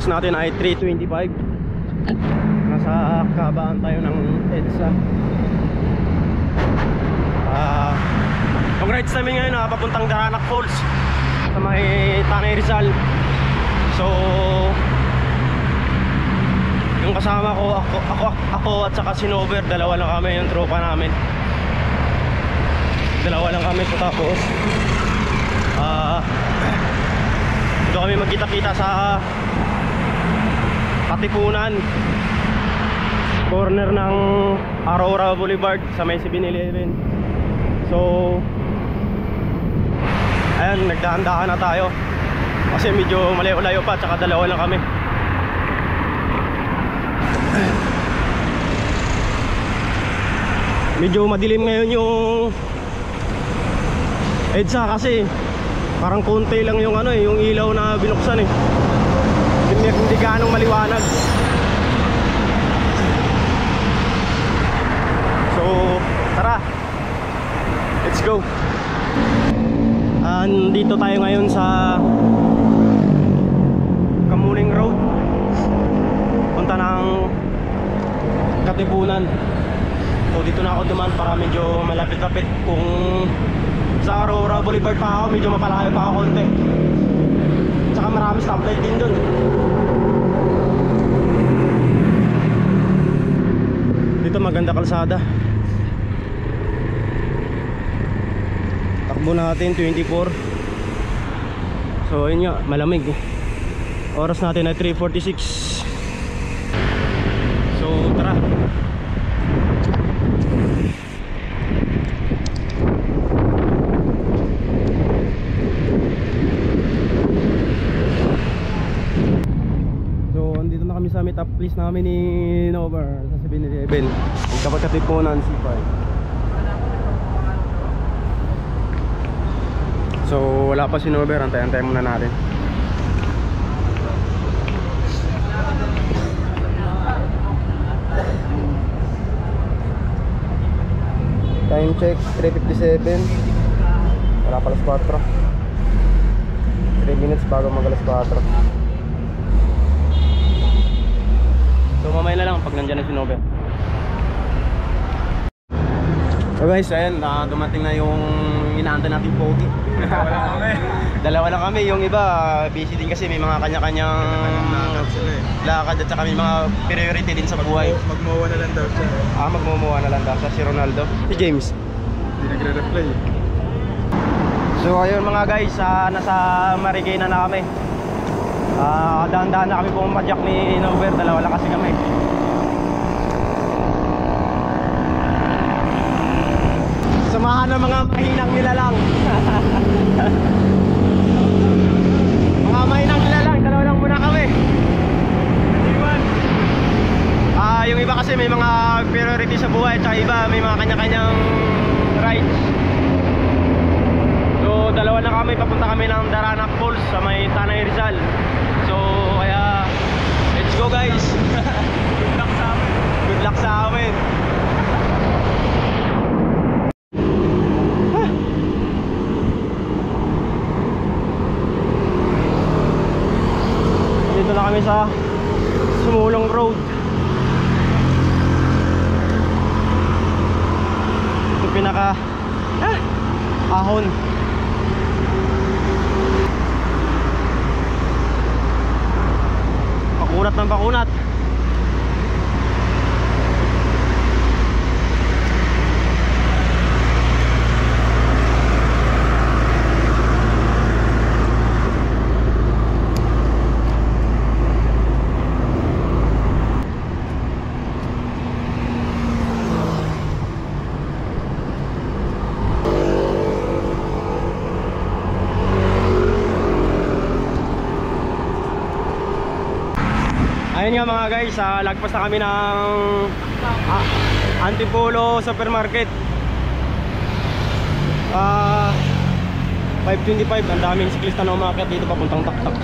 oras natin ay 3:25. Nasa kabaan tayo ng EDSA. Ang rides namin ngayon papuntang Daranac Falls sa may Tanay Rizal. So yung kasama ko, ako at saka si Nover, dalawa lang kami, yung tropa namin. Dalawa lang kami po. Tapos dito kami magkita-kita sa Katipunan, corner ng Aurora Boulevard sa may 7-Eleven. So ayan, nagdaan-daan na tayo kasi medyo malayo-layo pa, tsaka dalawa lang kami. Medyo madilim ngayon yung EDSA kasi parang konti lang yung yung ilaw na binuksan hindi ganong maliwanag. So tara, let's go. Dito tayo ngayon sa Kamuning Road, punta ng Katipunan. So dito na ako dumaan para medyo malapit-lapit. Kung sa Aurora Boulevard pa ako, medyo mapalayo pa ako konti. Tsaka marami stoplight din dun. Dito maganda kalsada. Takbo natin 24. So yun nga, malamig. Oras natin ay 3:46. So tara. Sa meet up place namin ni Nover sa 7-Eleven, kapag Katipunan C5. So wala pa si Nover, antay-antay muna natin. Time check 3:57. Wala pa alas 4. 3 minutes bago mag alas 4. So mamaya na lang pag nandiyan na si Nover. So guys, ayan, dumating na yung inaantay nating pogi. Dalawa lang kami. Yung iba busy din kasi may mga kanya-kanyang lakad at saka may mga priority din sa buhay. Magmowa na lang daw siya. Magmomowa na lang daw siya, si Ronaldo. Si James hindi nagre-reply. So ayun mga guys, nasa Marikina na kami. Dahan-dahan na kami pumadyak ni Nover, dalawa lang kasi kami. Samahan ng mga mahinang nilalang. Mga mahinang nilalang, dalawa lang muna kami. Yung iba kasi may mga priority sa buhay, tsaka iba may mga kanya-kanyang rides. So dalawa na kami, papunta kami ng Daranac Falls sa may Tanay Rizal. So kaya let's go guys. Good luck sa amin. Good luck sa amin. Dito na kami sa Sumulong Road. Ito pinaka ahon. Pakunat ng pakunat. Ayun nga mga guys, lagpas na kami ng Antipolo Supermarket. 5:25, ang daming siklista na umakyat dito papuntang Taktak.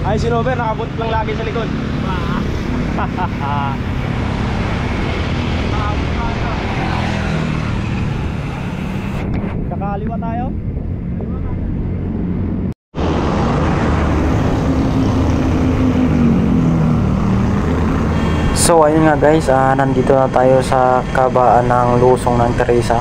Ay, si Robert nakabot lang lagi sa likod. Kaliwa tayo. So ayun nga guys, nandito na tayo sa kabaan ng lusong ng Teresa.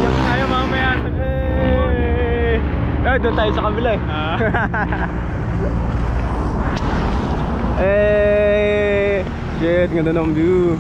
Tayo mamaya. Doon tayo sa kabila eh. Shit, ganda ng view.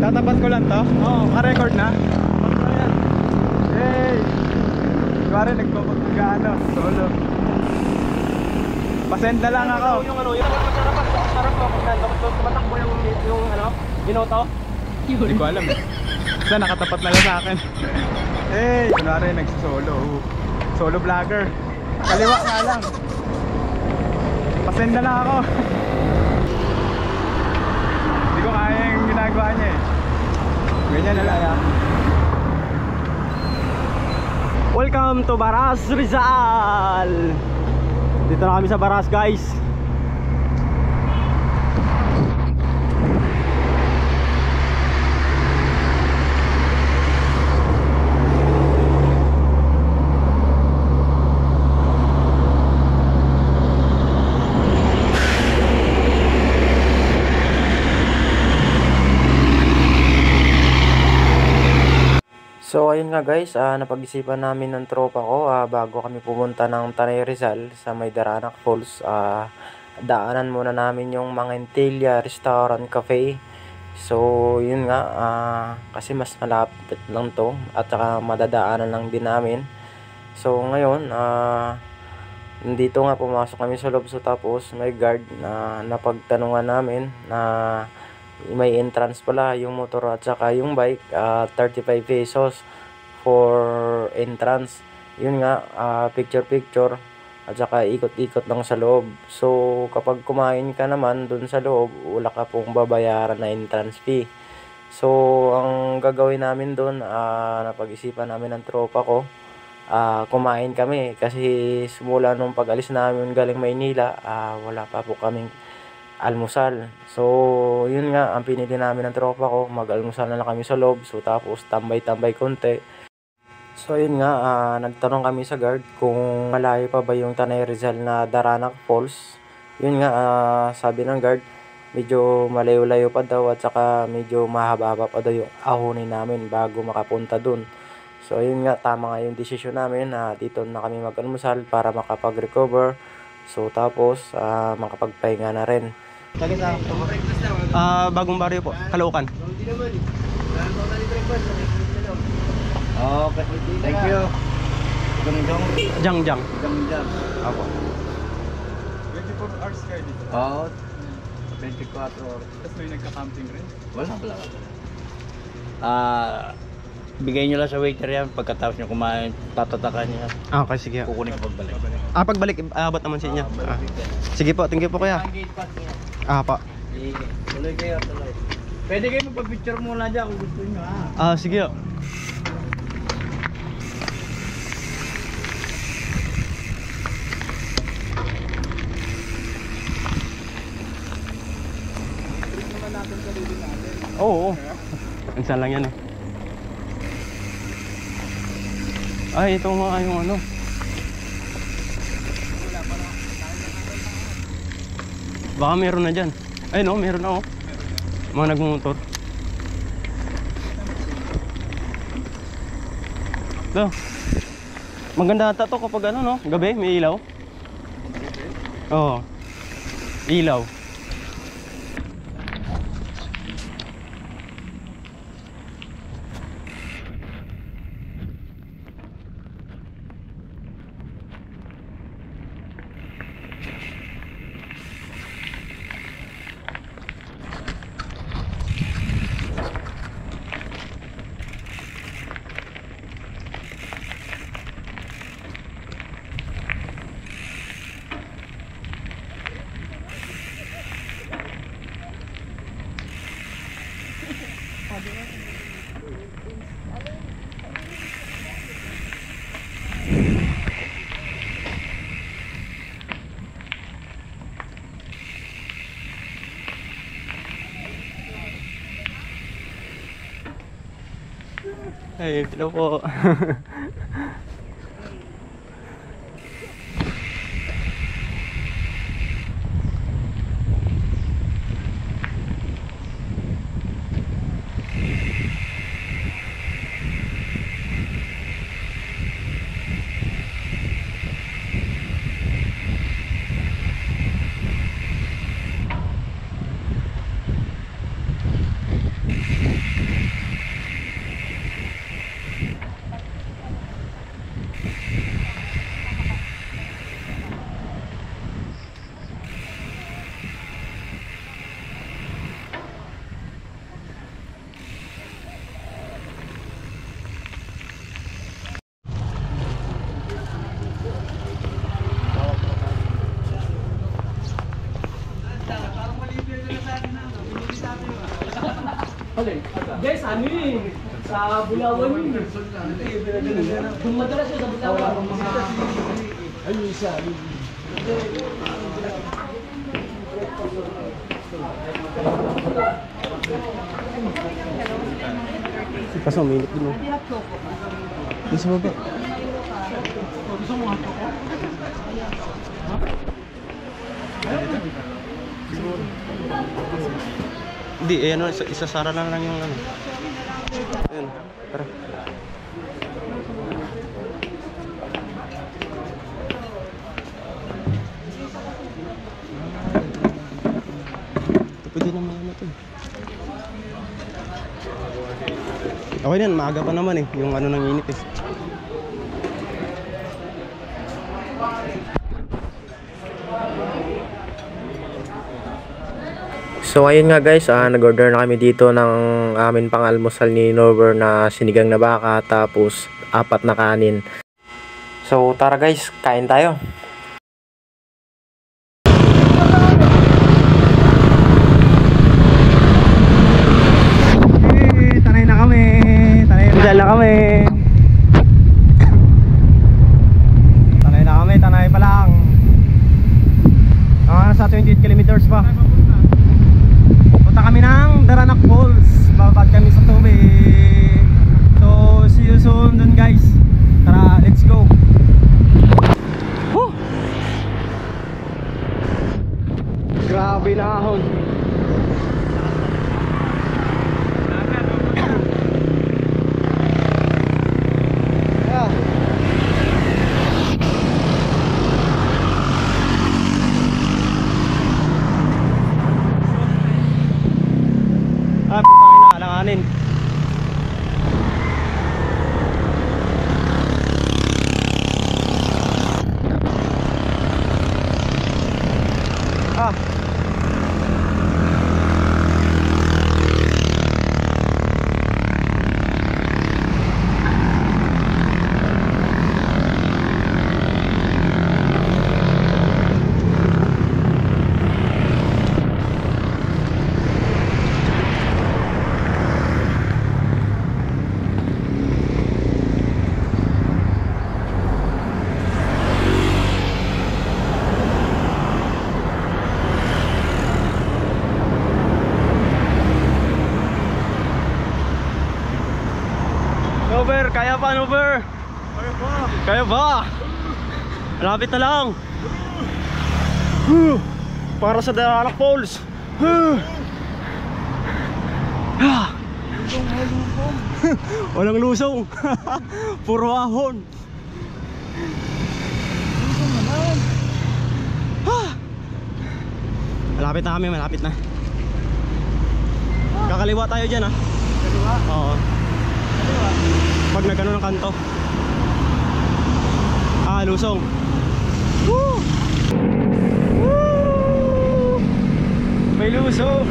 Tatapat ko lang to? Oo, ka-record na? Yay! Kuwari nagpapagkagaano, solo. Pasend na lang ako. Yung ano, yung sarap ko kung tumatakbo yung ano, binoto. Hindi ko alam eh. Basta nakatapat na lang sa akin. Hey! Kunwari nagsisolo. Solo vlogger. Kaliwa nga lang. Pasend na lang ako. malaya yung ginagawa niya eh. Ganyan malaya. Welcome to Baras Rizal. Dito na kami sa Baras, guys. So ayun nga guys, napag-isipan namin ng tropa ko bago kami pumunta ng Tanay Rizal sa may Daranac Falls. Daanan muna namin yung Mangintilia Restaurant Cafe. So yun nga, kasi mas malapit lang to at saka madadaanan lang din namin. So ngayon, dito nga pumasok kami sa loob. So tapos may guard na napagtanungan namin na may entrance pala yung motor at saka yung bike, 35 pesos for entrance. Yun nga, picture at saka ikot-ikot lang sa loob. So kapag kumain ka naman dun sa loob, wala ka pong babayaran na entrance fee. So ang gagawin namin dun, napag-isipan namin ng tropa ko, kumain kami kasi simula nung pag-alis namin galing Maynila, wala pa po kaming almusal. So yun nga, ang pinili namin ng tropa ko, mag-almusal na lang kami sa loob. So tapos tambay-tambay konti. So yun nga, nagtanong kami sa guard kung malayo pa ba yung Tanay Rizal na Daranac Falls. Yun nga, sabi ng guard, medyo malayo-layo pa daw at saka medyo mahaba-haba pa daw yung ahonin namin bago makapunta dun. So yun nga, tama nga yung desisyon namin na dito na kami mag-almusal para makapag-recover. So tapos makapagpahinga na rin. Bagong baryo po, Caloocan. Okay, thank you. Jang. Ako. 24 hours kayo dito. Oo, 24 oras. Tapos may nagka-camping rin. Wala. Bigay nyo lang sa waiter yan. Pagkatapos nyo kumain, tatatakan nyo yan. Okay, sige. Kukunin ko pagbalik. Pagbalik, abot naman sa inyo. Sige po, thank you po kuya. Pa. Tuloy kayo, tuloy. Pwede kayo magpa-picture muna dyan kung gusto nyo ha. Sige. Oo. Minsan lang yan eh. Ay, ito nga yung ano. Baka meron na dyan. Ay no, meron na oh. Mga nagmumotor. Ito. Maganda ata to kapag ano no, gabi may ilaw. Oo. Ilaw. Ay, hello po. ano eh. Sa Bulawan yun. Kung madalas yun sa Bulawan. Ay, isa. Kaso umilit din mo. Doon sa baba. Hindi, eh ano, isasara lang yung ano. Ayun, tara. Ito pwede naman ano to. Okay yan, maaga pa naman eh, yung ano ng init eh. So ayun nga guys, nag-order na kami dito ng amin pang almusal ni Nover na sinigang na baka tapos 4 na kanin. So tara guys, kain tayo. Tanay na kami. Tanay na kami. Tanay pa lang. Sa 28 kilometers pa. Punta kami ng Daranac Falls. Babad kami sa tubig. So, see you soon dun guys. Tara, let's go. Woo! Grabe na ahon. Putang ina, alanganin. Nover, kaya pa Nover? Kaya ba? Malapit na lang. Para sa Daranac Falls. Walang lusong. Puro ahon. Malapit na kami, malapit na. Kakaliwa tayo dyan, ha? Kaliwa? Oo. Kaliwa? Pag nagano ng kanto. Lusong. Woo! Woo! May lusong.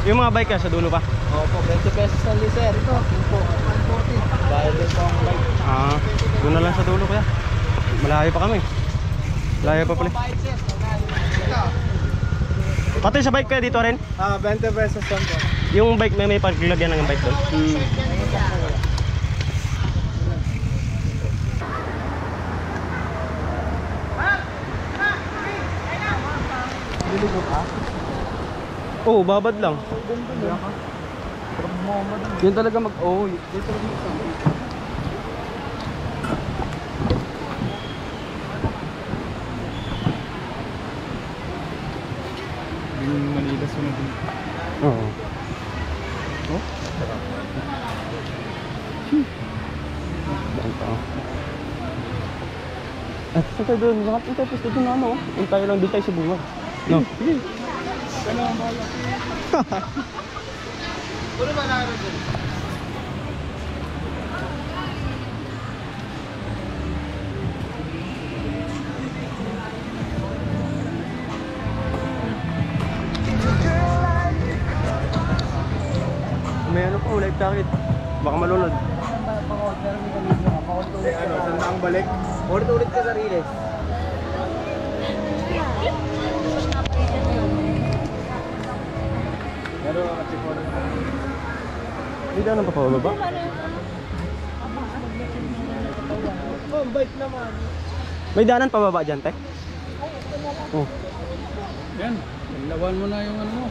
Yung mga bike ka sa dulo pa? Opo, 20 pesos ang liser. Ito, po, 140. Dahil din po ang bike. Ah, doon na lang sa dulo kuya. Malayo pa kami. Malayo pa pala. Pati sa bike kaya dito rin? 20 pesos lang po. Yung bike may paglagyan ng bike doon. Liligo ka? Oo, babad lang. Yun talaga mag... Oo, yun talaga mag... Yung Manila sunod din. Oo. Oh? Daan pa. At sa tayo doon, bakit ito pwesto doon ano? Yung tayo lang din tayo sa bunga. No? Sige. Kailangan ba lang? Puro ba na doon? May ano pa, life jacket. Baka malunod. Saan na ang balik? Ulit-ulit ka sa riles. Pero kasi po Hindi daan pa pababa. bike naman. May daanan pababa dyan, te? Oh. Yan, lawan mo na yung ano mo.